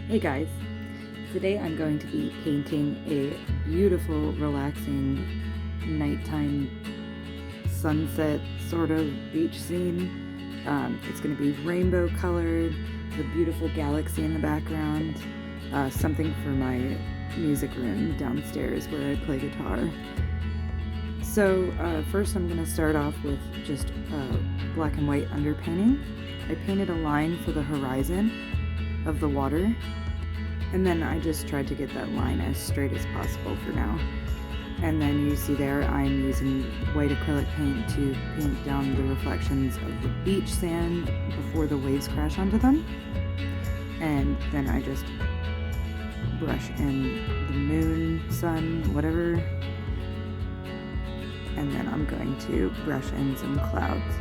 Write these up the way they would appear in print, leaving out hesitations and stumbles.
Hey guys, today I'm going to be painting a beautiful, relaxing nighttime sunset sort of beach scene. It's going to be rainbow colored, the beautiful galaxy in the background, something for my music room downstairs where I play guitar. So first I'm going to start off with just black and white underpainting. I painted a line for the horizon of the water, and then I just tried to get that line as straight as possible for now. And then you see there I'm using white acrylic paint to paint down the reflections of the beach sand before the waves crash onto them. And then I just brush in the moon, sun, whatever. And then I'm going to brush in some clouds.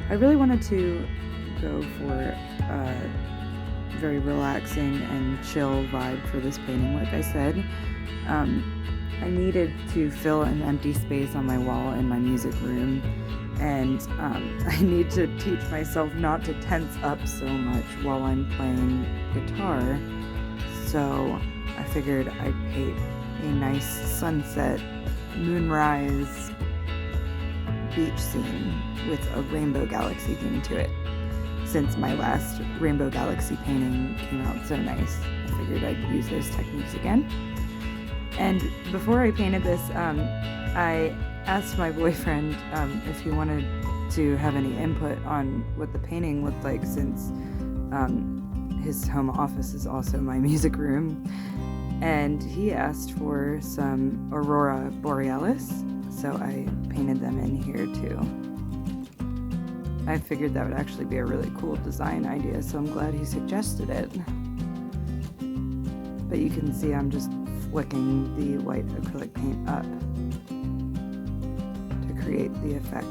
I really wanted to go for a very relaxing and chill vibe for this painting. Like I said, I needed to fill an empty space on my wall in my music room, and I need to teach myself not to tense up so much while I'm playing guitar. So I figured I'd paint a nice sunset, moonrise beach scene with a rainbow galaxy theme to it. Since my last rainbow galaxy painting came out so nice, I figured I'd use those techniques again. And before I painted this, I asked my boyfriend if he wanted to have any input on what the painting looked like, since his home office is also my music room. And he asked for some aurora borealis, so I painted them in here too. I figured that would actually be a really cool design idea, so I'm glad he suggested it. But you can see I'm just flicking the white acrylic paint up to create the effect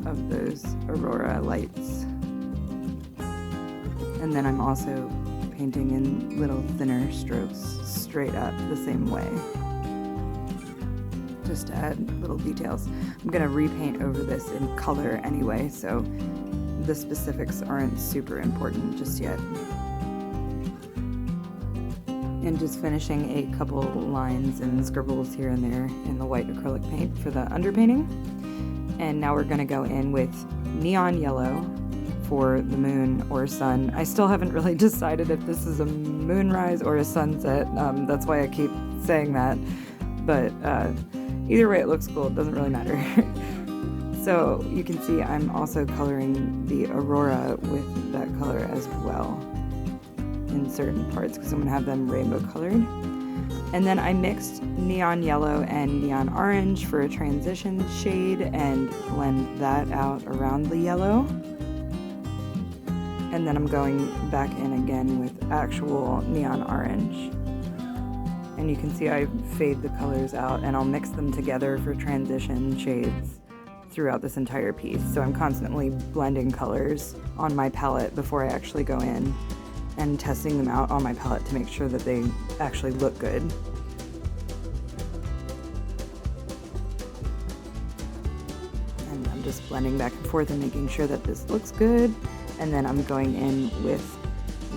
of those aurora lights. And then I'm also painting in little thinner strokes straight up the same way, just to add little details. I'm going to repaint over this in color anyway, so the specifics aren't super important just yet. And just finishing a couple lines and scribbles here and there in the white acrylic paint for the underpainting. And now we're going to go in with neon yellow for the moon or sun. I still haven't really decided if this is a moonrise or a sunset. That's why I keep saying that. But either way, it looks cool. It doesn't really matter. So you can see I'm also coloring the aurora with that color as well in certain parts, because I'm going to have them rainbow colored. And then I mixed neon yellow and neon orange for a transition shade and blend that out around the yellow. And then I'm going back in again with actual neon orange. And you can see I fade the colors out, and I'll mix them together for transition shades throughout this entire piece. So I'm constantly blending colors on my palette before I actually go in and testing them out on my palette to make sure that they actually look good. And I'm just blending back and forth and making sure that this looks good. And then I'm going in with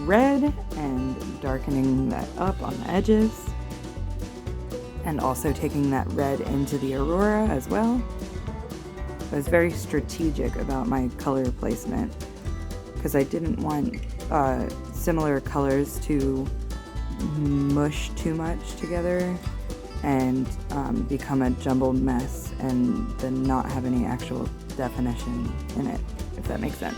red and darkening that up on the edges, and also taking that red into the aurora as well. I was very strategic about my color placement, because I didn't want similar colors to mush too much together and become a jumbled mess and then not have any actual definition in it, if that makes sense.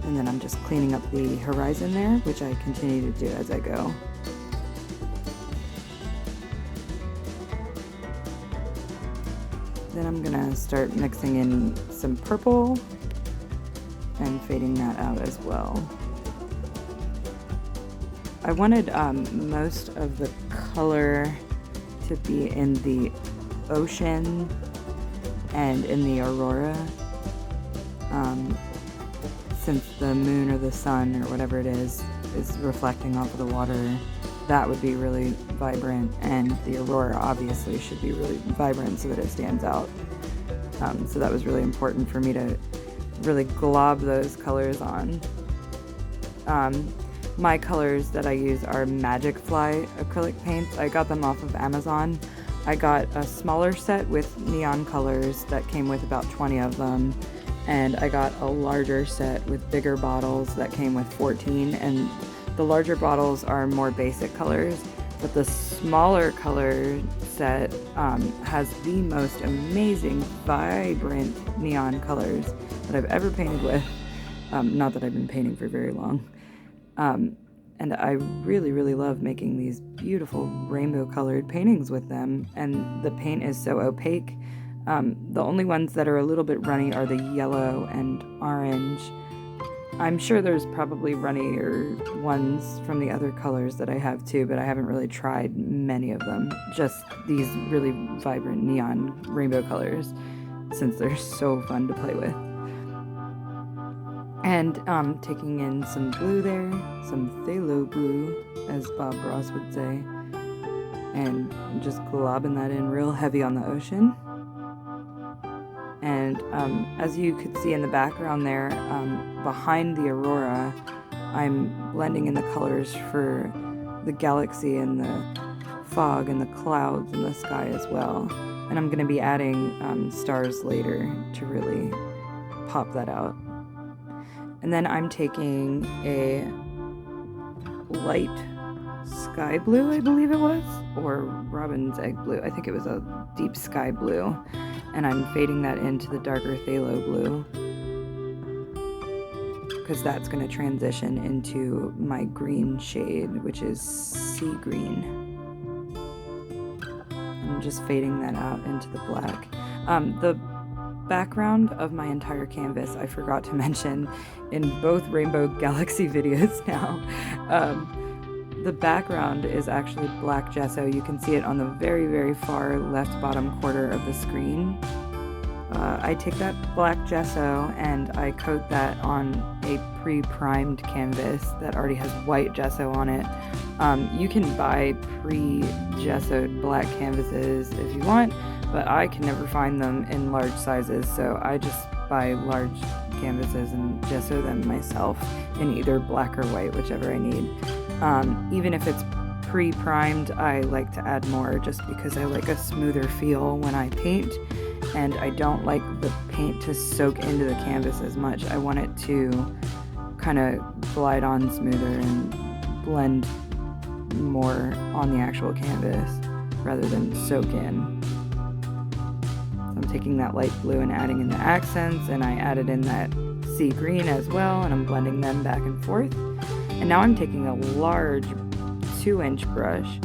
And then I'm just cleaning up the horizon there, which I continue to do as I go. Then I'm gonna start mixing in some purple and fading that out as well. I wanted most of the color to be in the ocean and in the aurora. Since the moon or the sun or whatever it is reflecting off of the water, that would be really vibrant, and the aurora obviously should be really vibrant so that it stands out. So that was really important for me to really glob those colors on. My colors that I use are Magicfly acrylic paints. I got them off of Amazon. I got a smaller set with neon colors that came with about 20 of them, and I got a larger set with bigger bottles that came with 14, and the larger bottles are more basic colors, but the smaller color set has the most amazing, vibrant neon colors that I've ever painted with. Not that I've been painting for very long. And I really, really love making these beautiful rainbow colored paintings with them, and the paint is so opaque. The only ones that are a little bit runny are the yellow and orange. I'm sure there's probably runnier ones from the other colors that I have too, but I haven't really tried many of them. Just these really vibrant neon rainbow colors, since they're so fun to play with. And taking in some blue there, some phthalo blue, as Bob Ross would say, and just globbing that in real heavy on the ocean. And as you could see in the background there, behind the aurora, I'm blending in the colors for the galaxy and the fog and the clouds in the sky as well. And I'm going to be adding stars later to really pop that out. And then I'm taking a light sky blue, I believe it was, or robin's egg blue. I think it was a deep sky blue. And I'm fading that into the darker phthalo blue, because that's going to transition into my green shade, which is sea green. I'm just fading that out into the black. The background of my entire canvas, I forgot to mention in both Rainbow Galaxy videos now. The background is actually black gesso. You can see it on the very, very far left bottom corner of the screen. I take that black gesso and I coat that on a pre-primed canvas that already has white gesso on it. You can buy pre-gessoed black canvases if you want, but I can never find them in large sizes, so I just buy large canvases and gesso them myself in either black or white, whichever I need. Even if it's pre-primed, I like to add more just because I like a smoother feel when I paint, and I don't like the paint to soak into the canvas as much. I want it to kind of glide on smoother and blend more on the actual canvas rather than soak in. So I'm taking that light blue and adding in the accents, and I added in that sea green as well, and I'm blending them back and forth. And now I'm taking a large 2-inch brush,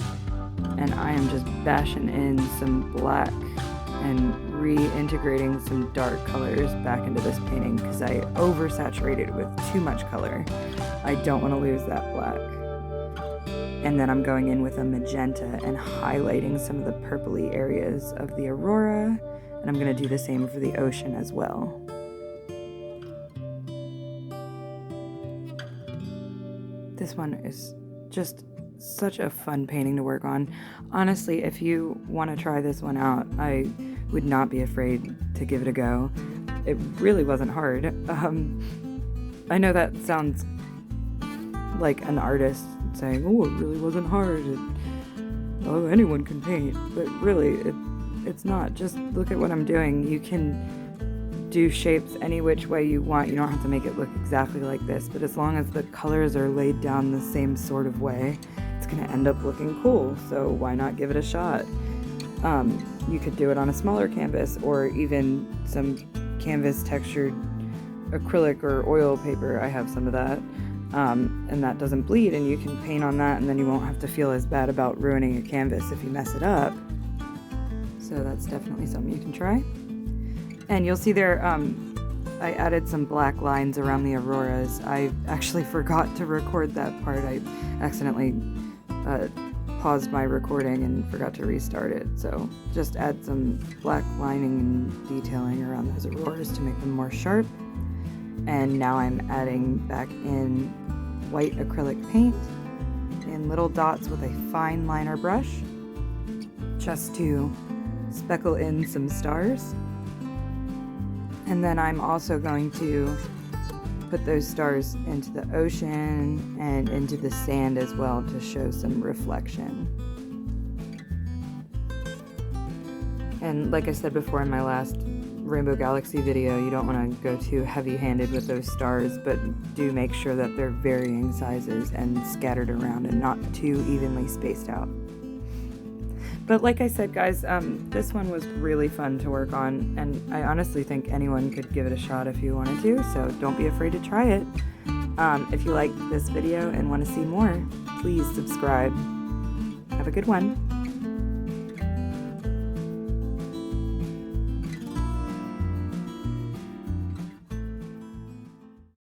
and I am just bashing in some black and reintegrating some dark colors back into this painting because I oversaturated it with too much color. I don't want to lose that black. And then I'm going in with a magenta and highlighting some of the purpley areas of the aurora, and I'm going to do the same for the ocean as well. This one is just such a fun painting to work on. Honestly, if you want to try this one out, I would not be afraid to give it a go. It really wasn't hard. I know that sounds like an artist saying, oh, it really wasn't hard. Oh, anyone can paint. But really, it's not. Just look at what I'm doing. You can do shapes any which way you want. You don't have to make it look exactly like this, but as long as the colors are laid down the same sort of way, it's going to end up looking cool. So why not give it a shot? You could do it on a smaller canvas, or even some canvas textured acrylic or oil paper. I have some of that, and that doesn't bleed, and you can paint on that, and then you won't have to feel as bad about ruining a canvas if you mess it up. So that's definitely something you can try. And you'll see there, I added some black lines around the auroras. I actually forgot to record that part. I accidentally paused my recording and forgot to restart it. So just add some black lining and detailing around those auroras to make them more sharp. And now I'm adding back in white acrylic paint in little dots with a fine liner brush, just to speckle in some stars. And then I'm also going to put those stars into the ocean and into the sand as well to show some reflection. And like I said before in my last Rainbow Galaxy video, you don't want to go too heavy-handed with those stars, but do make sure that they're varying sizes and scattered around and not too evenly spaced out. But like I said, guys, this one was really fun to work on, and I honestly think anyone could give it a shot if you wanted to, so don't be afraid to try it. If you liked this video and want to see more, please subscribe. Have a good one.